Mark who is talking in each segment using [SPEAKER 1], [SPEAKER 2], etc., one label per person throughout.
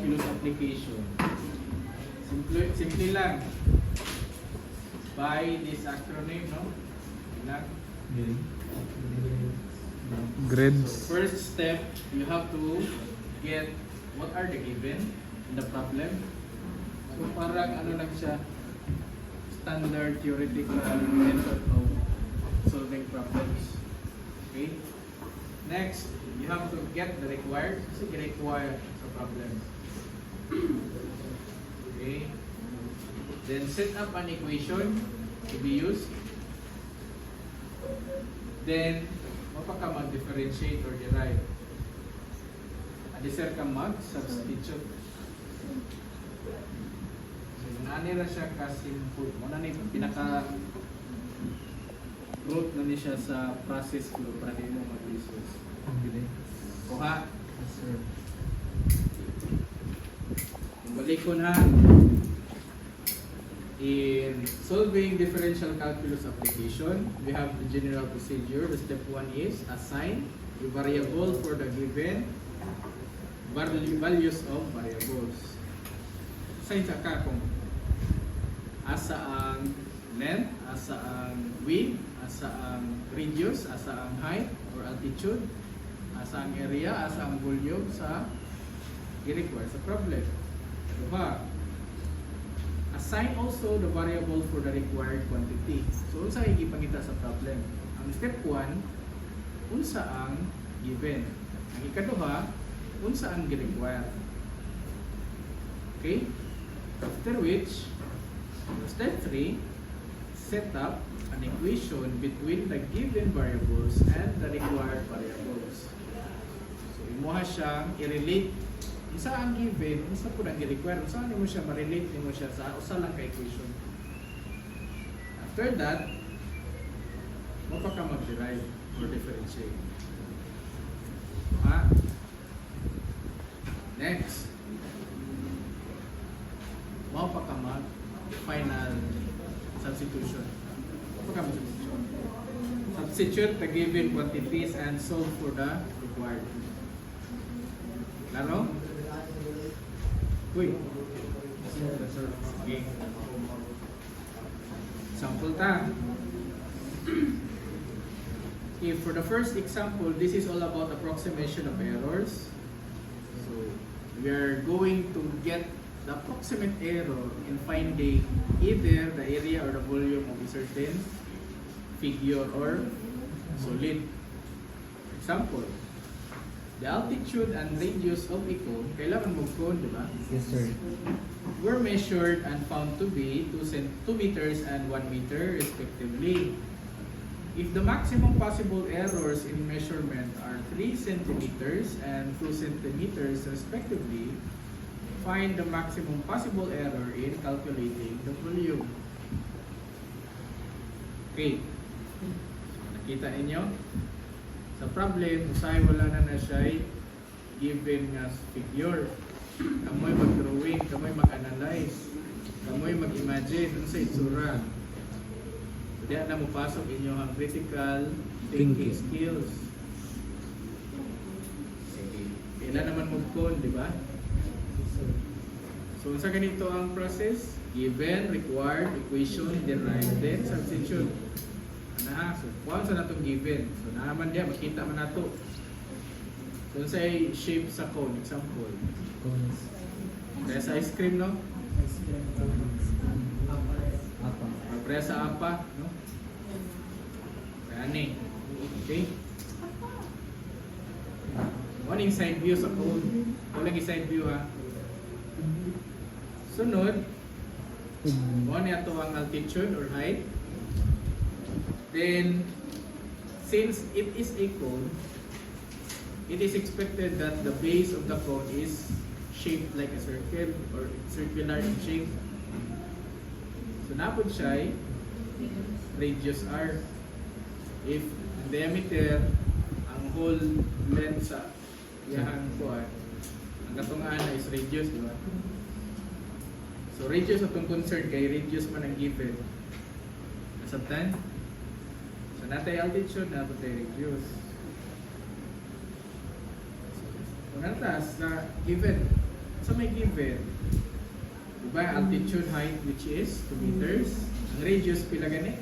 [SPEAKER 1] calculus application. Simple lang. By this acronym, no? Lang.
[SPEAKER 2] Grades.
[SPEAKER 1] So first step, you have to get what are the given in the problem. So parang ano lang siya, standard theoretical method of solving problems. Okay? Next, you have to get the required. Kasi required sa problem. Okay? Then set up an equation to be used. Then, mapaka mag-differentiate or derive. Adisir ka mag-substitute. So, nanira siya ka-simple. Muna na yung pinaka-root na niya siya sa process flow para di mo mag-resource. Kuha.
[SPEAKER 2] Yes, sir.
[SPEAKER 1] Balik ko na. In solving differential calculus application, we have the general procedure. The step 1 is assign a variable for the given values of variables. Assign sa ka kung asa ang length, asa ang width, asa ang radius, asa ang height or altitude, asa ang area, asa ang volume sa i-require sa problem. Diba? Assign also the variable for the required quantity. So, unsa ang ipangita sa problem? Ang step 1, unsa ang given. Ang ikaduha, unsa ang gi-require. Okay? After which, step 3, set up an equation between the given variables and the required variables. So, imuha siyang i-relate isa ang given, isa po ang i-require, saan mo siya ma-relate mo siya sa usa lang ka equation. After that, mapa ka mag-derive or differentiate. Ha? Next, mapa ka mag-final substitution. Mapa ka mag-substitution. Substitute the given quantities and solve for the required. Klaro? Uy. Okay. Sample ta. If for the first example, this is all about approximation of errors. So we are going to get the approximate error in finding either the area or the volume of a certain figure or solid. Example. The altitude and radius of a cone, kailangan mo cone, di ba?
[SPEAKER 2] Yes, sir.
[SPEAKER 1] Were measured and found to be 2 meters and 1 meter respectively. If the maximum possible errors in measurement are 3 centimeters and 2 centimeters respectively, find the maximum possible error in calculating the volume. Okay. Nakita ninyo? Sa problem, usahay wala na siya given nga figure. Kamoy mag-drawing, kamoy mag-analyze, kamoy mag-imagine ano sa itsura. So, diyan na mo pasok inyo ang critical thinking skills. Sige. Kailan naman mag-con, di ba? So, sa ganito ang process, given, required, equation, derived, then substitute. So, kung sa natong given. So, naaman diya, makita man nato. So, sa shape sa cone, example. Kaya sa ice cream, no? Kaya sa apa, no? Kaya ni. Okay? One side view sa cone. Walang side view, ha? Sunod, one ito ang altitude or height. Then, since it is a cone, it is expected that the base of the cone is shaped like a circle or circular in shape. So, napod siya radius r. If ang diameter, ang whole length sa yahan ko ang katungaan is radius, di ba? So, radius of itong concern kay radius man ang given. Nasabtan? So, natay altitude, natay radius. Kung natas na given, sa may given. Diba? Altitude height which is 2 meters. Ang radius pila gani?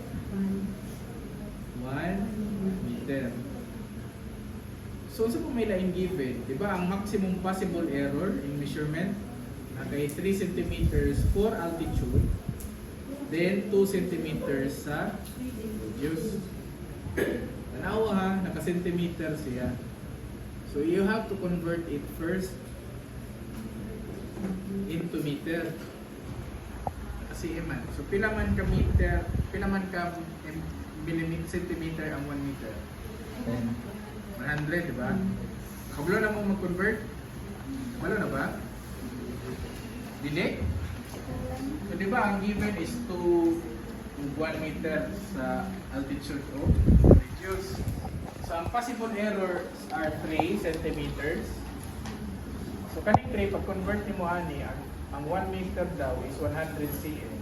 [SPEAKER 1] 1 meter. So sa kung may lain given, diba ang maximum possible error in measurement kay 3 centimeters for altitude, then 2 centimeters sa radius. Tanawa ha, naka-centimeter siya. So you have to convert it first into meter. Kasi man. So pila man ka meter, pila man ka millimeter, centimeter ang 1 meter? 100, di ba? Kabalo na mo mag-convert? Kabalo na ba? Dili? So di ba ang given is 1 meter sa altitude o radius. So ang possible errors are 3 centimeters. So kaning 3, pag convert ni mo ani, ang 1 meter daw is 100 cm.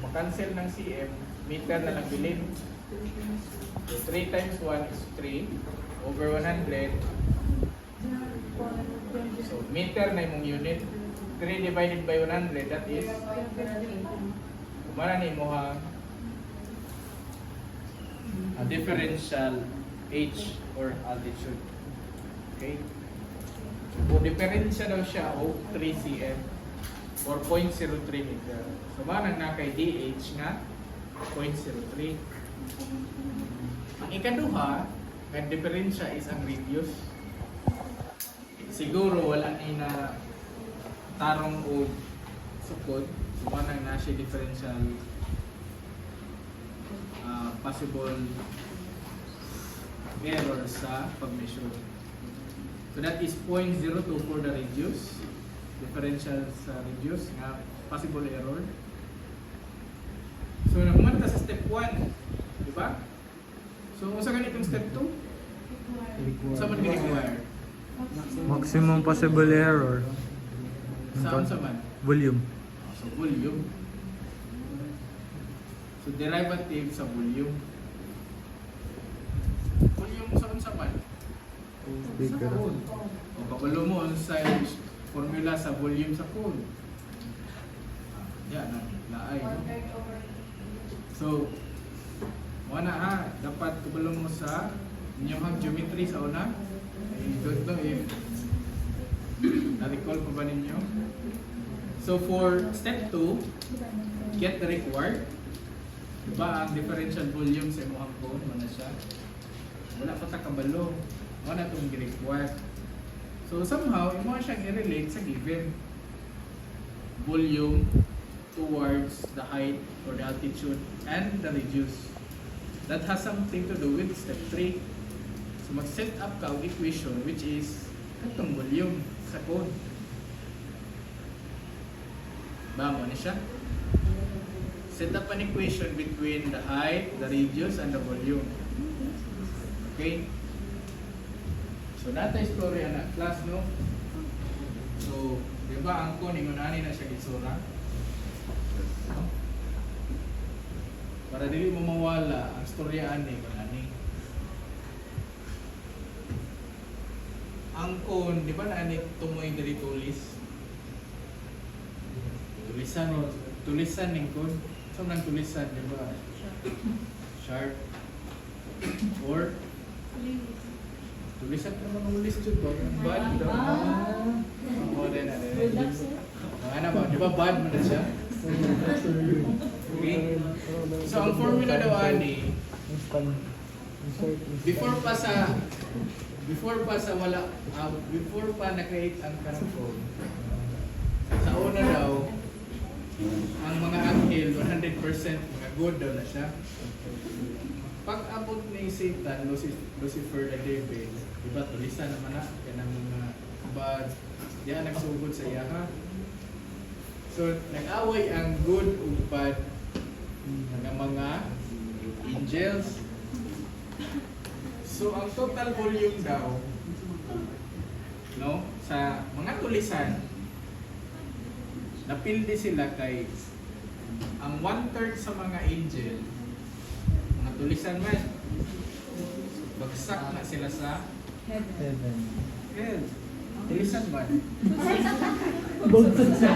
[SPEAKER 1] Makancel ng cm, meter na lang bilin. So 3 times 1 is 3 over 100. So meter na imong unit. 3 divided by 100, that is kumana ni mo ha a differential h or altitude. Okay? So kung diferensya daw siya o 3 cm or 0.03 meter. So manang na kay dh nga 0.03. Ang ikaduha, ang diferensya is ang radius. Siguro wala ni na tarong o sukod. So manang na siya differential possible error sa pag-measure. So that is 0.02 for the radius. Differential sa radius nga possible error. So nakumanta sa step 1, di ba? So usa ganitong step 2? Sa man require?
[SPEAKER 2] Maximum possible error.
[SPEAKER 1] Saan sa man?
[SPEAKER 2] Volume.
[SPEAKER 1] So volume. So derivative sa volume. Volume sa man?
[SPEAKER 2] Bigger.
[SPEAKER 1] O kabalo mo sa formula sa volume sa cone. Yan, laay. So, wala ha, dapat kabalo mo sa inyong geometry sa una. I don't know if na-recall pa ba ninyo? So for step 2, get the required. Diba ang differential volume sa imong cone, mana siya? Wala pa ta kabalo. Wala itong required. So somehow, imo siyang i-relate sa given volume towards the height or the altitude and the radius. That has something to do with step 3. So mag-set up ka og equation which is itong volume sa cone. Ba mo ni siya? Set up an equation between the height, the radius, and the volume. Okay? So data istorya na class, no? So, di ba ang cone ingunani na siya itsura? No? Para dili mo mawala ang storyaan ni kunani. Ang cone, di ba naani tumoy diri tulis? Tulisan ning cone. So nang tulisan, di ba? Sharp. Or tulisan ka naman ng list yun ba? Bad daw. Oo, din na. Ano ba? Di ba bad mo na siya? Okay? So ang formula daw ani, before pa na-create ang karangkong, sa una daw, ang mga anghel 100% mga good daw na siya. Pag abot ni Satan, Lucifer na devil, diba tulisan naman na kaya ng mga bad, diyan nagsugod sa iya ha. So nag-away ang good ug bad ng mga angels. So ang total volume daw, no, sa mga tulisan, napildi sila kay ang 1/3 sa mga angel, mga tulisan man, bagsak na sila sa
[SPEAKER 2] Heaven.
[SPEAKER 1] hell. Bilisan ba?
[SPEAKER 3] Bugtod sa